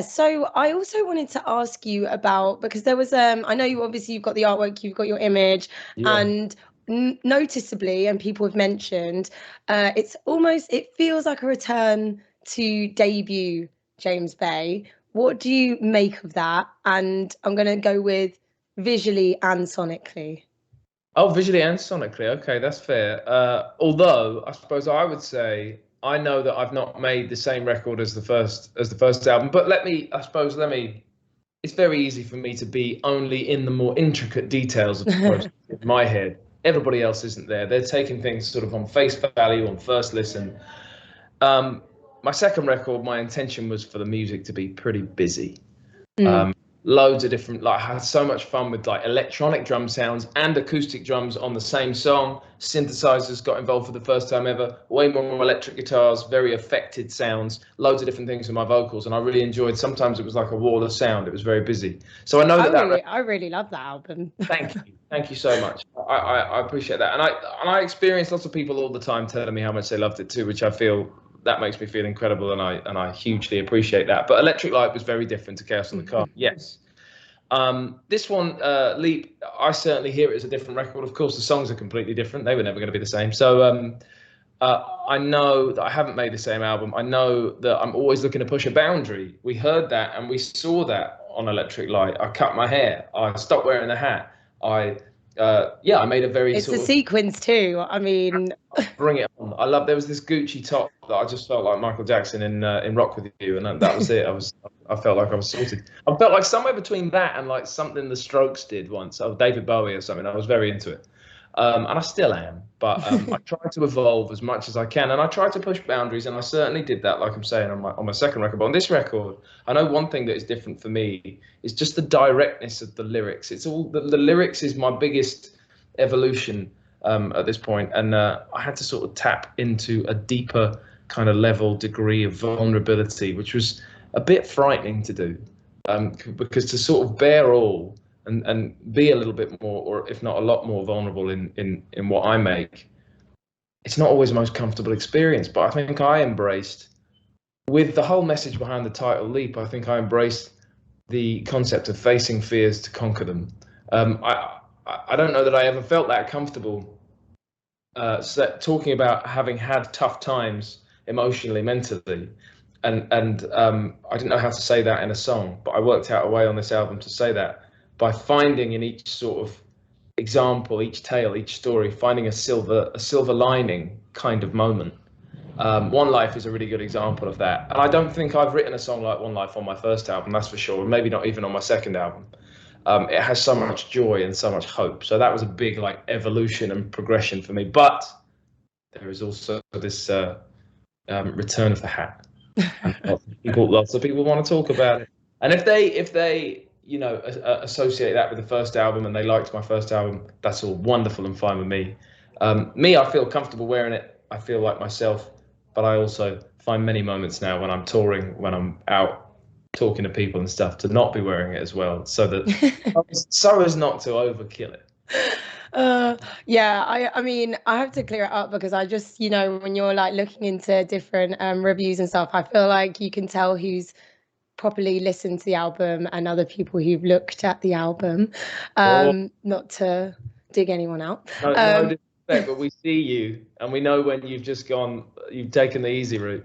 So I also wanted to ask you about, because there was I know you've got the artwork, you've got your image, Yeah. and noticeably, and people have mentioned, it feels like a return to debut James Bay. What do you make of that? And I'm going to go with visually and sonically. Oh, visually and sonically. Okay, that's fair. Although I suppose I would say I know that I've not made the same record as the first album. But let me. It's very easy for me to be only in the more intricate details of the process in my head. Everybody else isn't there. They're taking things sort of on face value, on first listen. Um, my second record, my intention was for the music to be pretty busy. Mm. Um, Loads of different, like, I had so much fun with like electronic drum sounds and acoustic drums on the same song. Synthesizers got involved for the first time ever. Way more electric guitars, very affected sounds, loads of different things with my vocals, and I really enjoyed. Sometimes it was like a wall of sound. It was very busy. So I know I really love that album. Thank you so much. I appreciate that, and I experience lots of people all the time telling me how much they loved it too, which I feel that makes me feel incredible, and I hugely appreciate that. But Electric Light was very different to Chaos on the Car. Yes. This one, Leap, I certainly hear it as a different record. Of course, the songs are completely different. They were never going to be the same. So I know that I haven't made the same album. I know that I'm always looking to push a boundary. We heard that and we saw that on Electric Light. I cut my hair. I stopped wearing the hat. I made a very It's sort the of sequence too. I mean, bring it on. There was this Gucci top that I just felt like Michael Jackson in Rock With You, and that was it. I felt like I was sorted. I felt like somewhere between that and like something the Strokes did once, of David Bowie or something. I was very into it. And I still am, but I try to evolve as much as I can, and I try to push boundaries, and I certainly did that, like I'm saying, on my second record. But on this record, I know one thing that is different for me is just the directness of the lyrics. It's all the lyrics is my biggest evolution at this point, and I had to sort of tap into a deeper kind of level degree of vulnerability, which was a bit frightening to do, because to sort of bear all and be a little bit more, or if not a lot more, vulnerable in what I make, it's not always the most comfortable experience. But I think I embraced, with the whole message behind the title Leap, I think I embraced the concept of facing fears to conquer them. I don't know that I ever felt that comfortable talking about having had tough times emotionally, mentally, and I didn't know how to say that in a song, but I worked out a way on this album to say that by finding in each sort of example, each tale, each story, finding a silver lining kind of moment. One Life is a really good example of that, and I don't think I've written a song like One Life on my first album, that's for sure, and maybe not even on my second album. It has so much joy and so much hope. So that was a big like evolution and progression for me. But there is also this return of the hat, and lots of people want to talk about it. And if they associate that with the first album and they liked my first album, that's all wonderful and fine with me. I feel comfortable wearing it. I feel like myself, but I also find many moments now when I'm touring, when I'm out talking to people and stuff, to not be wearing it as well, so as not to overkill it. Yeah, I mean, I have to clear it up because I just, when you're like looking into different reviews and stuff, I feel like you can tell who's properly listened to the album and other people who've looked at the album. Not to dig anyone out. No disrespect, but we see you and we know when you've taken the easy route.